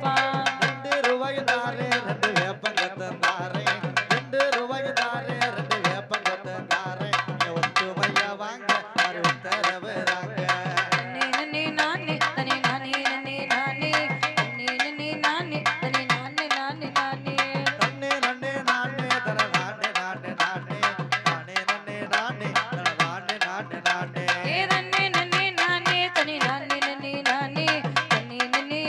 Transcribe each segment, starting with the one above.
கேட்பான். 2 ரூபாய் தாரே 2 வேப்பங்கத்தை தாரே 2 ரூபாய் தாரே 2 வேப்பங்கத்தை தாரே ஒத்துமையா வாங்க அது உத்தரவு தாங்க நன்னே நன்னே நானே தனி நானே நன்னே நானே நன்னே நன்னே நானே தனி நானே நானே நானே தன்னே நன்னே நானே தன நானே நானே நானே நானே நன்னே நானே தன நானே நானே நானே ஏ நன்னே நன்னே நானே தனி நானே நன்னே நானே நன்னே நன்னே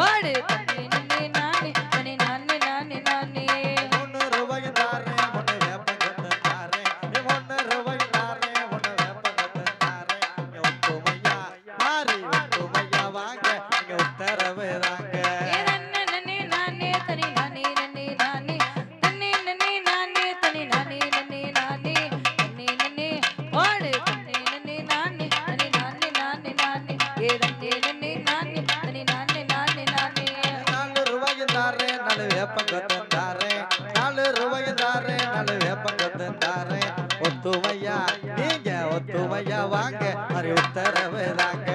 ஓடு தன்னே நன்னே நானே தனி நானே நானே நானே 3 ரூபாய் தாரே 3 வேப்பங்கத்தை தாரே 3 ரூபாய் தாரே 1 வேப்பங்கத்தை தாரே ஒத்துமையா மாறி ஒத்துமையா வாங்க நீங்க உத்தரவு தாங்க ஏ நன்னே நன்னே நானே தனி நானே நன்னே நானே தன்னே நன்னே நானே தனி நானே நன்னே நானே நன்னே நன்னே ஓடு தன்னே நன்னே நானே தனி நானே நானே நானே ஏ நன்னே நன்னே நானே தனி நானே நானே நானே 4 ரூபாய் தாரே 4 வேப்பங்கத்தை தாரே 4 ரூபாய் தாரே 4 வேப்பங்கத்தை தாரே ஒத்துமையா நீங்க ஒத்துமையா வாங்க அது உத்தரவு தாங்க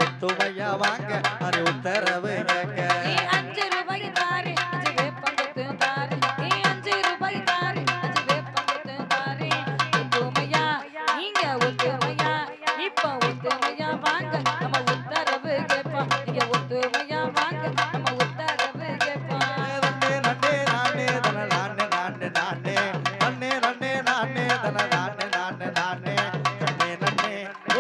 ஒத்துமையா வாங்க அது உத்தரவு கேங்க நீ 5 ரூபாய் தாரே 5 வேப்பங்கத்து தாரே நீ 5 ரூபாய் தாரே 5 வேப்பங்கத்து தாரே ஒத்துமையா நீங்க ஒத்துமையா இப்ப ஒத்துமையா வாங்க நம்ம உத்தரவு கேட்போம் நீங்க ஒத்துமையா வாங்க நம்ம உத்தரவு கேட்போம் நன்னே நன்னே நானே தன நானே நானே நானே நன்னே நன்னே நானே தன நானே நானே நானே நன்னே நன்னே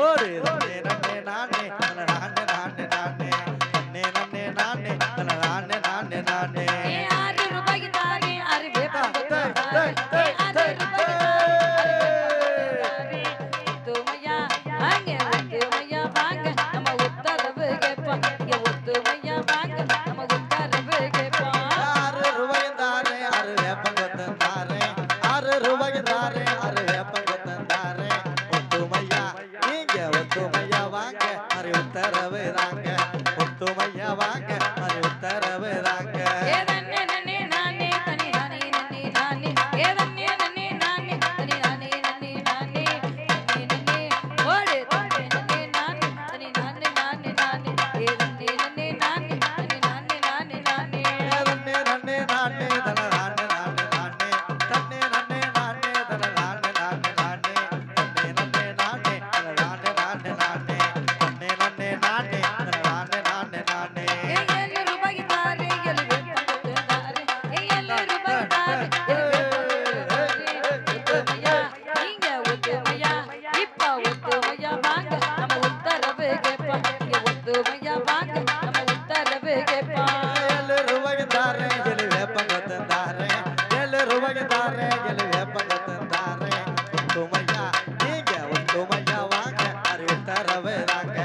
ஓடு நன்னே நன்னே நானே தன நானே நானே நானே நன்னே நன்னே நானே தன நானே நானே நானே நீ 6 ரூபாய் தாரே 6 வேப்பங்கத்து தாரே டேய், நீ 6 டேய், ரூபாய் தாரே ஒத்துமையா வாங்க ஒத்துமையா வாங்க நம்ம உத்தரவு கேட்போம் நீங்க ஒத்துமையா வாங்க நம்ம உத்தரவு கேட்போம் 6 ரூபாய் தாரே 6 வேப்பங்கத்தை தாரே 6 ரூபாய் தாரே 6 வேப்பங்கத்தை தாரே ஒத்துமையா நீங்க ஒத்துமையா வாங்க அது உத்தரவு தாங்க ஒத்துமையா வாங்க அது உத்தரவு தாங்க ஏ நன்னே நன்னே நானே தனி நானே நன்னே நானே ஏ நன்னே நன்னே நானே தனி நானே நன்னே நானே நன்னே நன்னே ஓடு தன்னே நன்னே நானே தனி நானே நானே நானே ஏ நன்னே நன்னே நானே தனி நானே நானே நானே நன்னே நன்னே நானே தன நானே நானே நானே தன்னே நன்னே நானே தன நானே நானே நானே தன்னே நன்னே நானே தன நானே நானே நானே தன்னே நன்னே நானே தன நானே நானே நானே ஏ 7 ரூபாய் தாரே 7 வேப்பங்கத்து தாரே ஏ 7 ரூபாய் தாரே 7 வேப்பங்கத்து தாரே ஒத்துமையா நீங்க ஒத்துமையா இப்ப ஒத்துமையா வாங்க நம்ம உத்தரவு கேட்போம் நீங்க ஒத்துமையா வாங்க நம்ம உத்தரவு கேட்போம் 7 ரூபாய் தாரே 7 வேப்பங்கத்தை தாரே 7 ரூபாய் தாரே 7 வேப்பங்கத்தை தாரே ஒத்துமையா நீங்க ஒத்துமையா வாங்க அது உத்தரவு தாங்க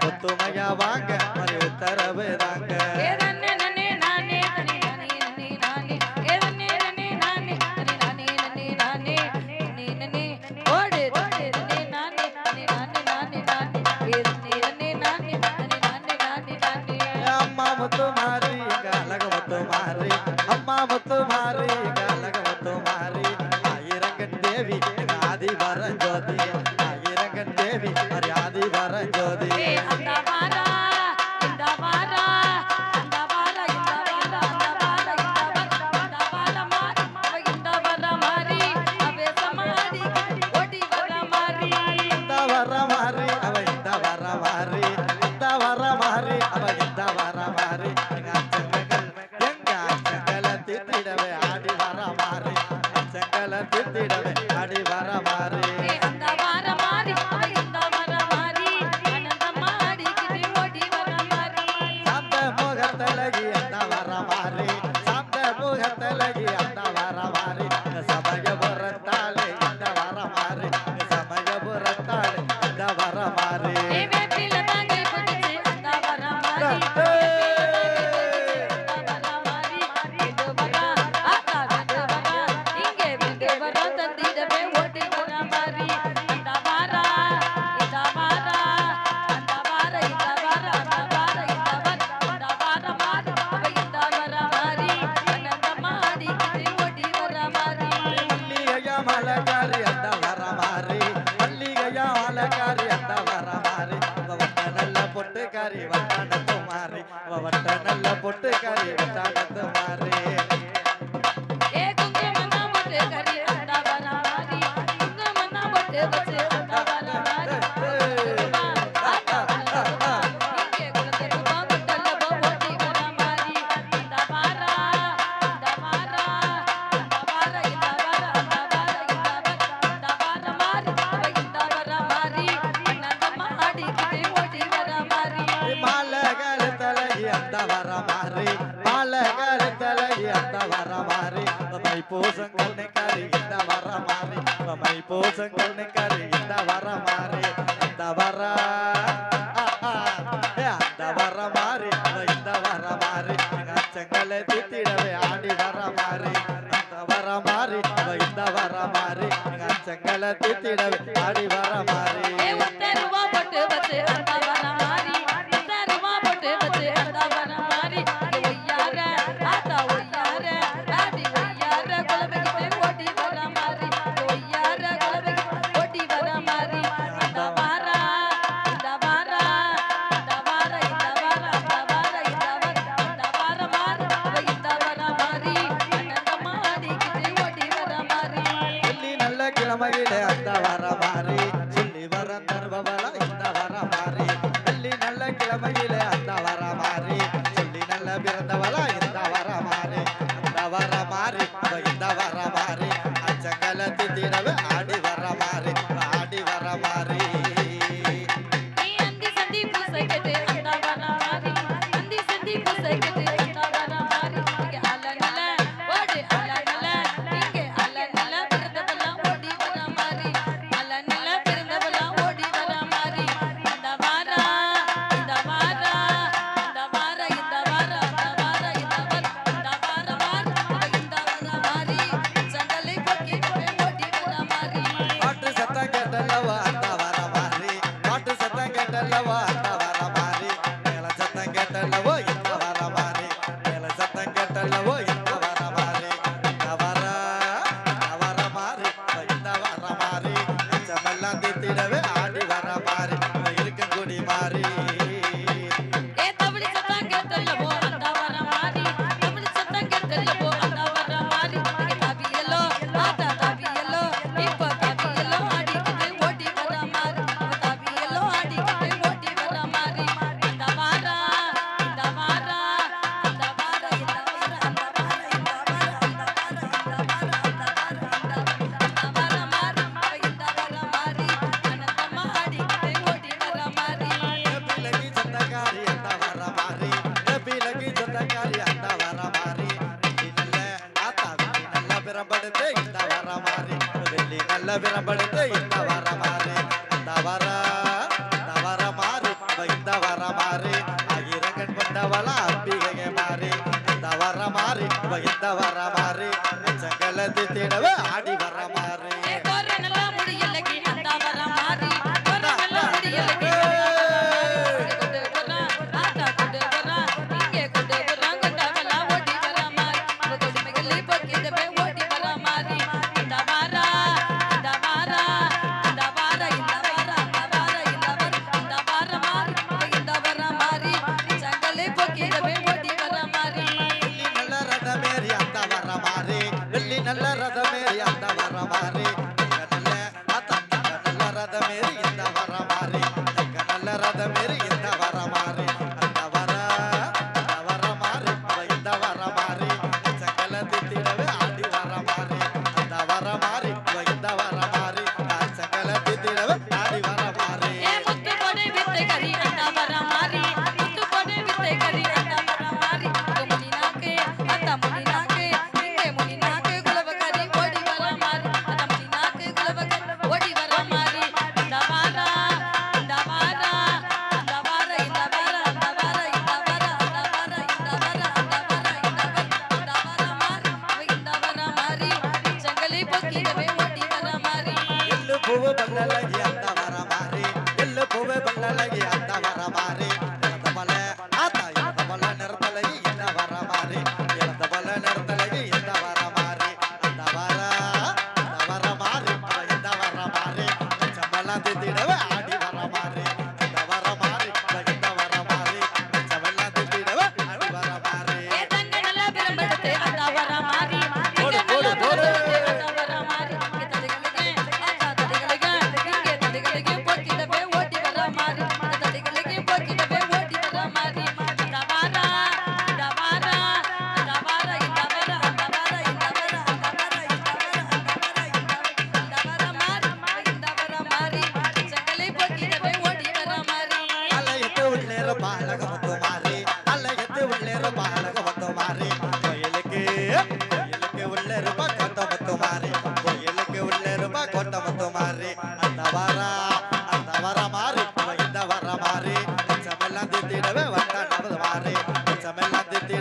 ஒத்துமையா வாங்க அது உத்தரவு தாங்க ஏ நன்னே நன்னே நானே தனி நானே நன்னே நானே ஏ நன்னே நன்னே நானே தனி நானே நன்னே நானே நன்னே நன்னே ஓடு தன்னே நன்னே நானே தனி நானே நானே நானே ஏ நன்னே நன்னே நானே தனி நானே நானே நானே அம்மா முத்து மாறி எங்க அழகு முத்து மாறி அம்மா முத்து மாறி எங்க அழகு முத்து மாறி ஆயிரங்கன் தேவி எங்க ஆதி வர ஜோதி ஆயிரங்கன் தேவி அரி ஆதி வர ஜோதி ஏ அந்த வாரா இந்த வாரா அந்த வாரா இந்த வாரா அந்த வாரா இந்த வாரா மாறி அவ இந்த வாரா மாறி அவ சமாடி ஓடி வர மாறி இந்த வர மாறி அவ இந்த வர மாறி இந்த வர மாறி அவ இந்த வர மாறி எங்க அச்சங்களை தித்திடவே ஆடி வர மாறி அச்சங்களை தித்திடவே ஆடி வர மாறி ஏ அந்த வார மாறி அவ இந்த வார மாறி அனந்த மாடி கிட்டி ஓடி வர மாறி சாந்த முகத்தலகி அந்த வர மாறி சாந்த முகத்தலகி அந்த வர மாறி சமயபுரத்தாலே இந்த வர மாறி சமயபுரத்தாலே இந்த வர மாறி ஏ வேப்பில தாங்கை பிடிச்சு அந்த வார மாறி இது வரா ஆத்தா இது வரா இங்கே விண்டு வரா தந்திடவே ஓடி வர மாறி அந்த வாரா இந்த வாரா அந்த வார இந்த வார அந்த வார இந்த வார மாறி அவ இந்த வர மாறி அனந்த மாடி கிட்டி ஓடி வர மாறி மல்லிகையா கறி வச்சாடத்து மாறி ஏ குங்குமம் தான் போட்டு கறி அந்த வர மாறி குங்குமம் தான் போட்டு வச்சு அந்த வர மாறி இங்கே குளத்துக்கு பாங்குட்டல்ல போட்டி வர மாறி அந்த வாரா இந்த வாரா இந்த வார இந்த வார அந்த வார இந்த வார மாறி இந்த வர மாறி அந்த மாடிக்கிட்டே ஓடி வர மாறி மாலகர் தலகி அந்த வர மாறி மாலகர் தலகி அந்த வர மாறி மை பூசங்கள் கறி இந்த வர மாறி மை பூசங்கள் கறி இந்த வர மாறி அந்த வர அந்த வர மாறி இந்த வர மாறி அச்சங்களை தித்திடவே ஆடி வர மாறி அந்த வர மாறி இந்த வர மாறி அச்சங்களை தித்திடவே ஆடி வர மாறி ஏ ஒத்தருவா போட்டு வச்சு அந்த வர மாறி ஒத்தருவா போட்டு வச்சு அந்த வர மாறி ஒய்யார ஆத்தா ஒய்யார ஆடி ஒய்யார குலபகிட்டு ஓடி வர மாறி ஒய்யார குலபகிட்டு ஓடி வர மாறி அந்த வாரா இந்த வாரா இந்த வார இந்த வார அந்த வார இந்த வார இந்த வார மாறி இந்த வர மாறி அந்த மாடிக்கிட்டு ஓடி வர மாறி சொல்லி நல்ல கிழமையிலே அந்த வர மாறி சொல்லி வர தருபவள இந்த வர மாறி சொல்லி நல்ல கிழமையிலே அந்த வர மாறி சொல்லி நல்ல பிறந்தவள இந்த வர மாறி அந்த வர மாறி இந்த வர மாறி அச்சங்கல தித்திடவே ஆடி வர மாறி ஆடி வர மாறி நீ அந்தி சந்தி பூசைக்கிட்டு அந்த வர மாறி அந்தி சந்தி பூசைக்கிட்டு அந்த வர மாறி இங்கே அலநல ஓடு அலநல இங்கே அலநல பிறந்தவெல்லாம் ஓடி வர மாறி அலநல பிறந்தவெல்லாம் ஓடி வர மாறி அந்த வாரா இந்த வாரா இந்த வார இந்த வார அந்த வார இந்த வார இந்த வார மாறி இந்த வர மாறி சங்கலை போக்கி ஓடி வர மாறி பாட்டு சத்தம் கேட்டல்லவா அந்த வர மாறி பாட்டு சத்தம் கேட்டல்லவா அந்த வர மாறி மேல சத்தம் கேட்டல்லவோ இந்த வர மாறி மேல சத்தம் கேட்டல்லவோ இந்த வர மாறி இந்த வர மாறி இந்த வர மாறி செமெல்லாம் தித்திடவே ஆடி வர மாறி இருக்கும் குடி மாறி ஏ தவிழி சத்தம் கேட்டல்லவோ அந்த வர மாறி தவிழி சத்தம் கேட்டல்லவோ அந்த வர மாறி இங்கே தவியலோ ஆத்தா தவியலோ இப்போ தவியலோ ஆடிக்கிட்டு ஓடி வர மாறி தவியலோ ஆடிக்கிட்டு ஓடி வர மாறி அந்த வாரா இந்த வாரா அந்த வார இந்த வார அந்த வார இந்த வார அந்த வார இந்த வார அந்த வார இந்த வார மாறி இந்த வர மாறி அனந்தமா ஆடிக்கிட்டு ஓடி வர மாறி பிலகி சத்தக்காரி அந்த வர மாறி பிலகி சத்தக்காரி அந்த வர மாறி நல்ல ஆத்தா நல்ல பிறப்படுத்து இந்த வர மாறி வெள்ளி நல்ல பிறப்படுத்து இந்த வர மாறி இந்த வர மாறி இந்த வர மாறி ஆயிரங்கண் கொண்டவள அம்பிகையை மாறி இந்த வர மாறி இந்த வர மாறி சங்கல தித்திடவே ஆடி வர மாறி ஏ கோரனல முடியலகி அந்த வர மாறி கோரனல முடியலகி கொண்டு வரா ஆத்தா கொண்டு வரா இங்கே கொண்டு வரா கொண்டவள ஓடி வர மாறி கொடுமைகளை போக்கிடவே ஓடி வர மாறி இந்த வாரா இந்த வாரா இந்த வார இந்த வார அந்த வார இந்த வார இந்த வார மாறி இந்த வர மாறி சங்கலை போக்கிடவே ஓடி வர மாறி வெள்ளி நல்ல ரதமேறி அந்த வர மாறி வெள்ளி நல்ல ரதமேறி அந்த வர மாறி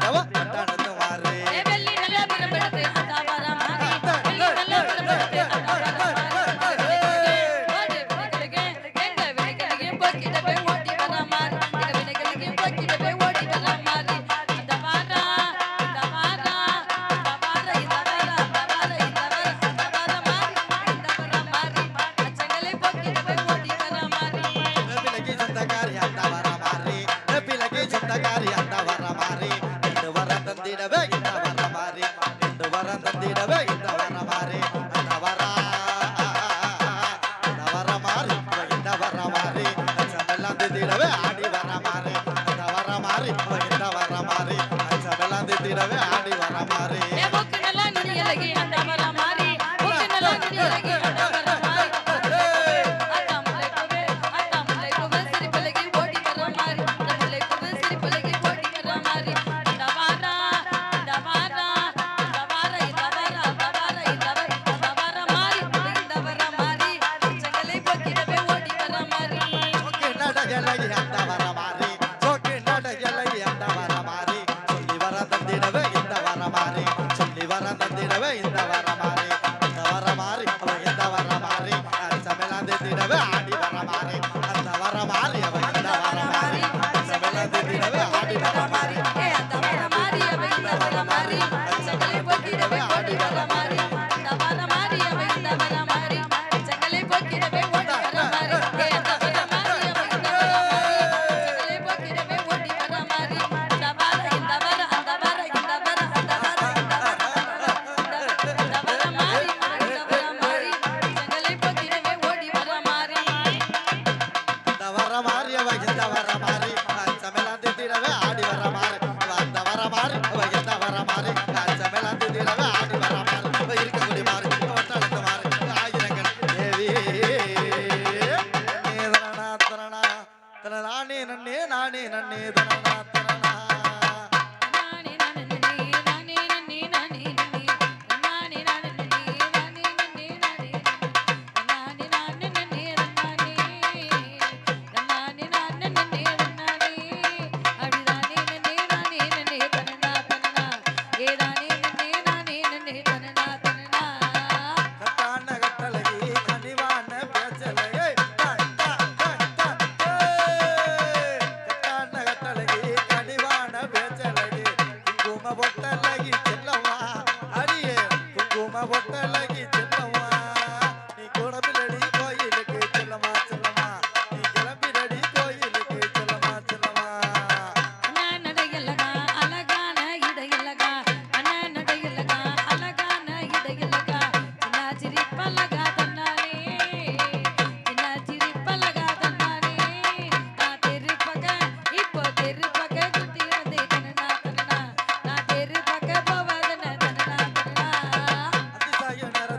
தந்திடவ பட்டணத்து மாறி வெள்ளி நல்ல பிரபலத்து அந்த வர மாறி வெள்ளி நல்ல பிரபலத்து அந்த வர மாறி ஓடி வினைகளுக்கு எங்க வினைகளுக்கு போக்கிடவே ஓடி வர மாறி எங்க வினைகளுக்கு போக்கிடவே ஓடி வர மாறி இந்த வாரா இந்த வாரா இந்த வாரா இந்த வாரா இந்த வாரா இந்த வாரா மாறி அச்சங்களை போக்கிடவே ஓடி வர மாறி பிலகி சொந்தக்காரி அந்த வர மாறி பிலகி சொந்தக்காரி அந்த வர மாறி இந்த வர தந்திடவே இந்த வர மாறி இந்த வர தந்திடவே இந்த வர மாறி அந்த வர மாறி இந்த வர மாறி சமெல்லாம் திடவே ஆடி வர மாறி அந்த வர மாறி இந்த வர மாறி சமெல்லாம் திடவே ஆடி வர மாறி போக்கு நல்லா நுனியலகி அந்த வர மாறி போக்கு நல்லா நுனியலகி அந்த வர மாறி அத்தாமுலை குவே சிரிப்பலகி ஓடி வர மாறி அத்தாமுலை குவே சிரிப்பலகி ஓடி வர மாறி இந்த வாரா இந்த வாரா இந்த வாரா இந்த வாரா இந்த வாரா இந்த வாரா மாறி இந்த வர மாறி அச்சங்களை போக்கிடவே ஓடி வர மாறி சோக்கு நடகலகி அந்த வர மாறி சோக்கு நடகலகி அந்த வர மாறி சொல்லி வர தந்திடவே இந்த வர மாறி சொல்லி வர தந்திடவே இந்த வர மாறி இந்த வர மாறி அவ இந்த வர மாறி சமெல்லாம் திடவே ஆடி வர மாறி அந்த வர மாறி அவ இந்த வர மாறி சமெல்லாம் திடவே ஆடி வர மாறி அந்த வர மாறி அவ இந்த வர மாறி அச்சங்களை போக்கிடவே ஓடி வர மாறி அந்த வர மாறி அவ இந்த வர மாறி அச்சங்களை போக்கிடவே ஓடி வர மாறி அந்த வர மாறி அவ இந்த வர மாறி அச்சங்களை போக்கிடவே ஓடி வர மாறி இந்த வர இந்த வர அந்த வர இந்த வர அந்த வர இந்த வர இந்த வர மாறி இந்த வர மாறி அச்சங்களை போக்கிடவே ஓடி வர மாறி இந்த வர மாறி அவ இந்த வர மாறி சமெல்லாம் திடவே ஆடி வர மாறி அந்த வர மாறி அவ இந்த வர மாறி சமெல்லாம் திடவே ஆடி வர மாறி அவ இருக்கக்கூடிய மாறி வட்டாளத்து மாறி ஆயிரங்கள் தேவி தரணா தரணா தரணானே நன்னே நானே நன்னே தரணா தரணா நானே நானே நானே நானே நானே நானே நானே நானே நானே நானே கட்டான கட்டழகி கனிவான பேச்சலையே கட்டான கட்டழகி கனிவான பேச்சழகி குங்கும பொட்டழகி செல்லம்மா அடியே குங்கும பொட்டழகி செல்லம்மா நீ குடம்பிலடி கோயிலுக்கு செல்லம்மா செல்லம்மா நீ கிளம்பிலடி கோயிலுக்கு செல்லம்மா செல்லம்மா அதிசாய நிற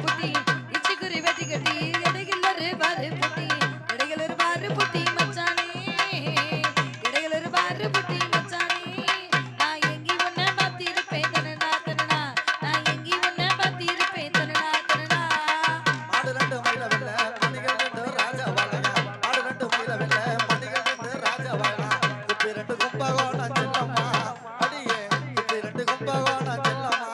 புட்டி இச்சிக்குரு வெட்டி கட்டி இடையிலரு பாரு புட்டி இடையிலரு பாரு புட்டி மச்சானே இடையிலரு பாரு புட்டி மச்சானே நான் எங்கி உன்னை பார்த்திருப்பேன் தனனா தனனா நான் எங்கி உன்னை பார்த்திருப்பேன் தனனா தனனா மாடு ரெண்டு மயில வெள்ள மணிகள் ரெண்டு ராஜா வாழா மாடு ரெண்டு மயில வெள்ள மணிகள் ரெண்டு ராஜா வாழா குப்பி ரெண்டு கும்பகோணம் செல்லம்மா அடியே குப்பி ரெண்டு கும்பகோணம் செல்லம்மா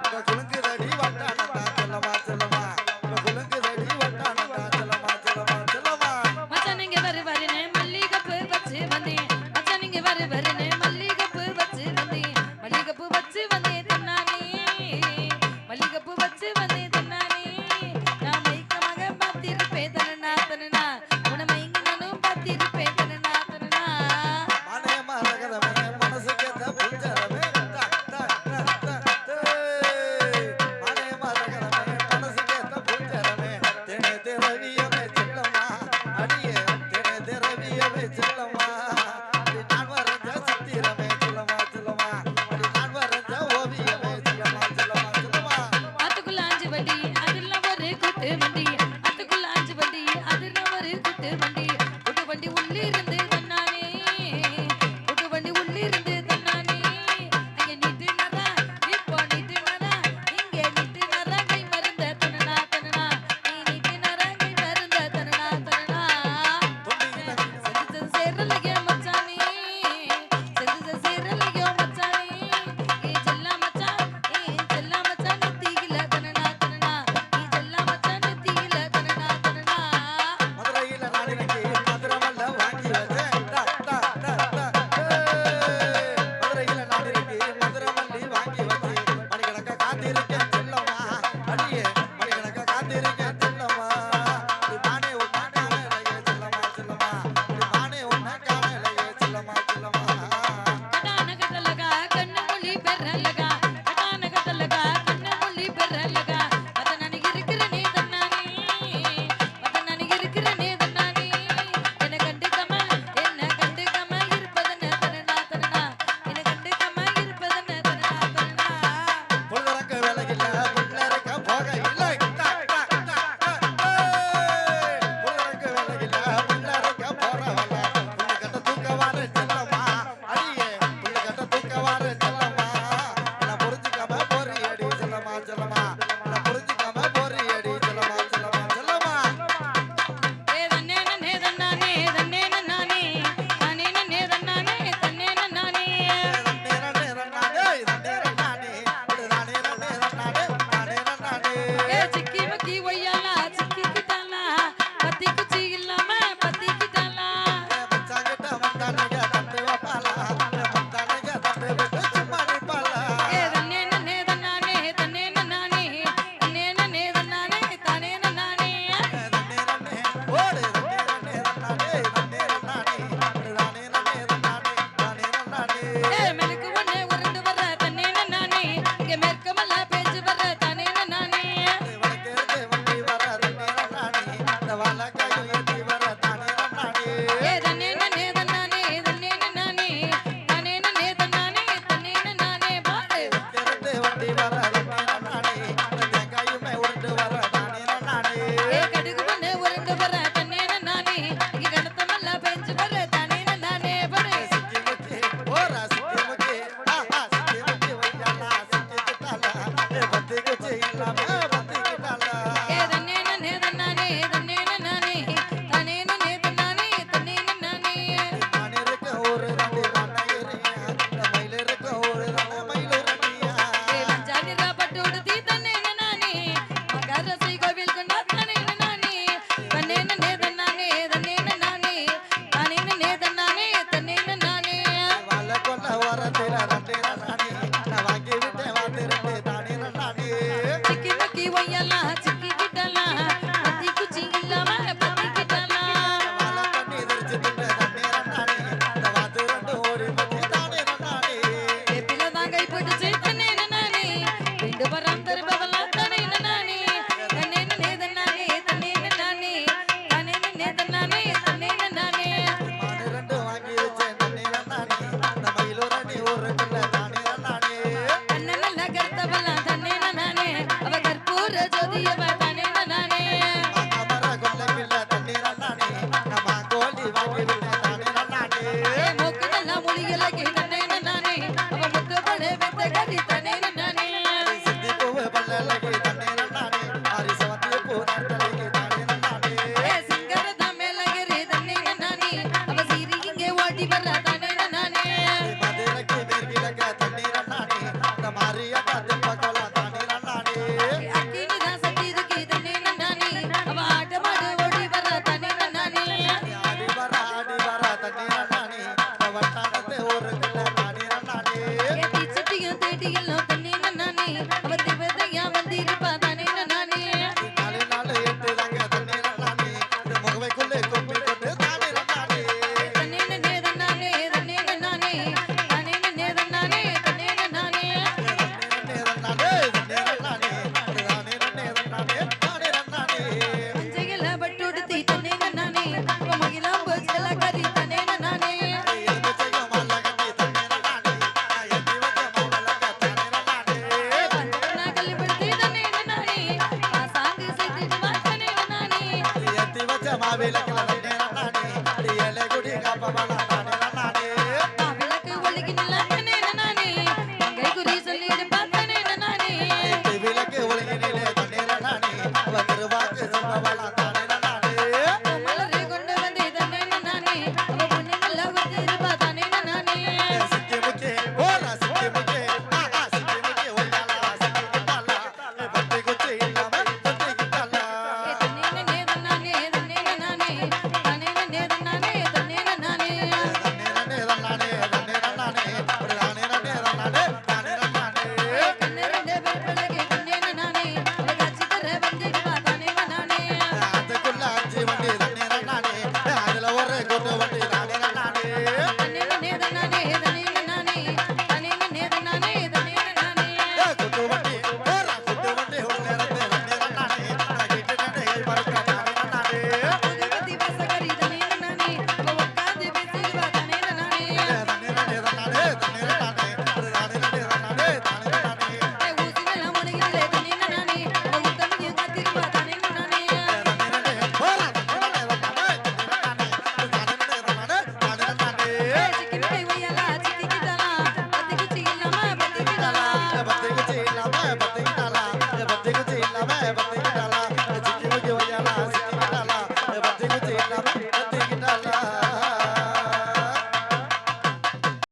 உங்க குலுங்கு ரெடி வட்டானடா செல்லம்மா செல்லம்மா உங்க குலுங்கு ரெடி வட்டானடா செல்லம்மா செல்லம்மா செல்லம்மா மச்சான் நீங்க வருவருன்னு மல்லிகைப்பூ வச்சு வந்தேன் மச்சான் நீங்க வருவருன்னு மல்லிகைப்பூ வச்சு வந்தேன் மல்லிகைப்பூ வச்சு வந்தேன் தன்னானே மல்லிகைப்பூ வச்சு வந்தேன் தன்னானே நான் மைக்கமாக பார்த்திருப்பேன் தனனா தனனா உன மைங்க நானும் பார்த்திருப்பேன் தனனா தனனா மானே மரகதமே மனசுக்கேத்த பூஞ்சரமே மானே மரகதமே மனசுக்கேத்த பூஞ்சரமே தினே திரவியமே செல்லம்மா அடியே தினே திரவியமே செல்லம்மா அடி நான் வரைஞ்ச சித்திரமே செல்லம்மா செல்லம்மா அடி நான் வரைஞ்ச ஓவியமே செல்லம்மா செல்லம்மா செல்லம்மா ஆத்துக்குள்ள 5 வண்டி அதுல ஒரு குட்டு வண்டி ஆத்துக்குள்ள 5 வண்டி அதுல ஒரு குட்டு வண்டி உள்ளிருந்து தன்னானே குட்டு வண்டி உள்ளிருந்து தன்னானே அங்க நிட்டு நரா இப்போ நிட்டு நரா இங்க நிட்டு நரா கை மருந்த தனனா தனனா நீ நிட்டு நரா கை மருந்த தனனா தனனா செஞ்சது சேரலையே மச்சானே செஞ்சது சேரலையோ மச்சானே ஏ செல்லா மச்சான் நெத்தியில தனனா தனனா ஏ செல்லா மச்சான் நெத்தியில தனனா தனனா மதுரையில நாடினக்கு மதுரமல்ல வாங்கி வச்சேன் மதுரையில நாடினக்கு மதுரமல்லி வாங்கி வச்சேன் மணிக்கணக்க காத்திருக்கேன் செல்லம்மா அடியே மணிக்கணக்க காத்திருக்கேன் செல்லம்மா இது மானே உன்னை காணலையே செல்லம்மா செல்லம்மா இது மானே உன்னை காணலையே செல்லம்மா செல்லம்மா கட்டான கட்டலகா கண்ணு மொழி பெறலகா கட்டான கட்டலகா கண்ணு மொழி பெறலகா அத நான் இருக்கிறனே தன்னானே அத நான் இருக்கிறனே தன்னானே என்ன கண்டுக்கமா இருப்பதன தனனா தனனா என்ன கண்டுக்கமா இருப்பதன தனனா தனனா புள்ளரக்க வேலையில்ல புள்ளரக்க போக இல்லை புள்ளரக்க வேலையில்ல புள்ளரக்க போறவல்ல புள்ள கட்ட தூக்கவாறு செல்லம்மா அடியே புள்ள கட்ட தூக்கவாறு செல்லம்மா நான் புரிஞ்சுக்காம போறியடி செல்லம்மா செல்லம்மா நான் புரிஞ்சுக்காம போறியடி செல்லம்மா செல்லம்மா செல்லம்மா ஏ தன்னே நன்னே தன்னானே தன்னே நன்னானே தானே நன்னே தன்னானே தன்னே நன்னானே ஏ சிக்கி மக்கி ஒய்யாலா சிக்கிக்கிட்டாளா பத்தி குச்சி இல்லாம பத்திக்கிட்டாளா ஏ தன்னே நன்னே தன்னானே தன்னே நன்னானே தன்னே நன்னே தன்னானே தானே நன்னானே ஏ மெனுக்கு ஒண்ணே உருண்டு வர தன்னே நன்னானே இங்க மேற்கமல்ல பேச்சு வர தானே நன்னானே வடக்கே பெரியவ தானே நானே மாமர கொல்லைக்குள்ள தண்ணீர் அண்ணாடி நம்ம கோழி வாங்கி விட்ட தானே அண்ணாடி மூக்கு நல்லா மொழியல கேட்டனே நானே அவ முத்து பட வெத்த கட்டி தானே நானே சித்தி பூவு பல்லலகி தண்ணீர் அண்ணாடி ஆரி சவத்தி பூ நட்டலகி தானே அண்ணாடி சிங்கரத மேலகிரி தானே நானே அவ சீரி இங்கே ஓடி வர தானே நானே மதுரைக்கு மேற்கிழக்க தண்ணீர் அண்ணாடி இந்த மாரியப்பா தெப்பக்கொள்ள தண்ணீர் அண்ணாடி அக்கினி தான் சட்டி இருக்கு தானே நானே அவ ஆட்டமாடு ஓடி வர தானே நானே ஆடி வர தண்ணீர் அண்ணாடி இந்த வட்டாரத்தை ஊருக்குள்ள தண்ணீர் அண்ணாடி சிட்டியும் தேடியெல்லாம் தானே நானே அவ தேவதையா வந்திருப்பா தானே நானே நாலு நாலு எட்டு தாங்க தண்ணீர் அண்ணாடி இந்த முகவைக்குள்ளே கும்பி கொண்டு தண்ணீர் அண்ணாடி தானே நானே தானே நானே தானே நானே தானே நானே அஞ்சையில பட்டுடுத்தி தானே நானே அவ மகிழா போச்சல கரி தானே நானே பஞ்சனா கல்படுத்தி தானே நானே பாசாங்கு செய்து வாசனே நானே விளக்கு ஒளிக்கு நிலா தானே நானே மங்கை குறி சொல்லிடு பார்த்தானே நானே மலரை கொண்டு வந்தே தானே நானே அவ பொண்ணு நல்லா வந்திருப்பா தானே நானே தன்னே நானே தன்னே நானே தானே நானே தன்னே நானே கண்ணு ரெண்டு பேர் பிள்ளைக்கு தன்னே நானே அவ காட்சி தர வந்திருப்பா தானே நானே தன்னே நானே தானே நானே தானே நானே தானே நானே புதுபதி வாசகரி தானே நானே அவ உட்கார்ந்து பேசிடுவா தானே நானே ஊசினெல்லாம் முனையிலே தானே நானே அவ உத்தமியும் காத்திருப்பா தானே நானே சிக்கி விட்டு வையலா சிக்கிக்கிட்டலாம் பத்தி குச்சி இல்லாம பத்திக்கிட்டலாம்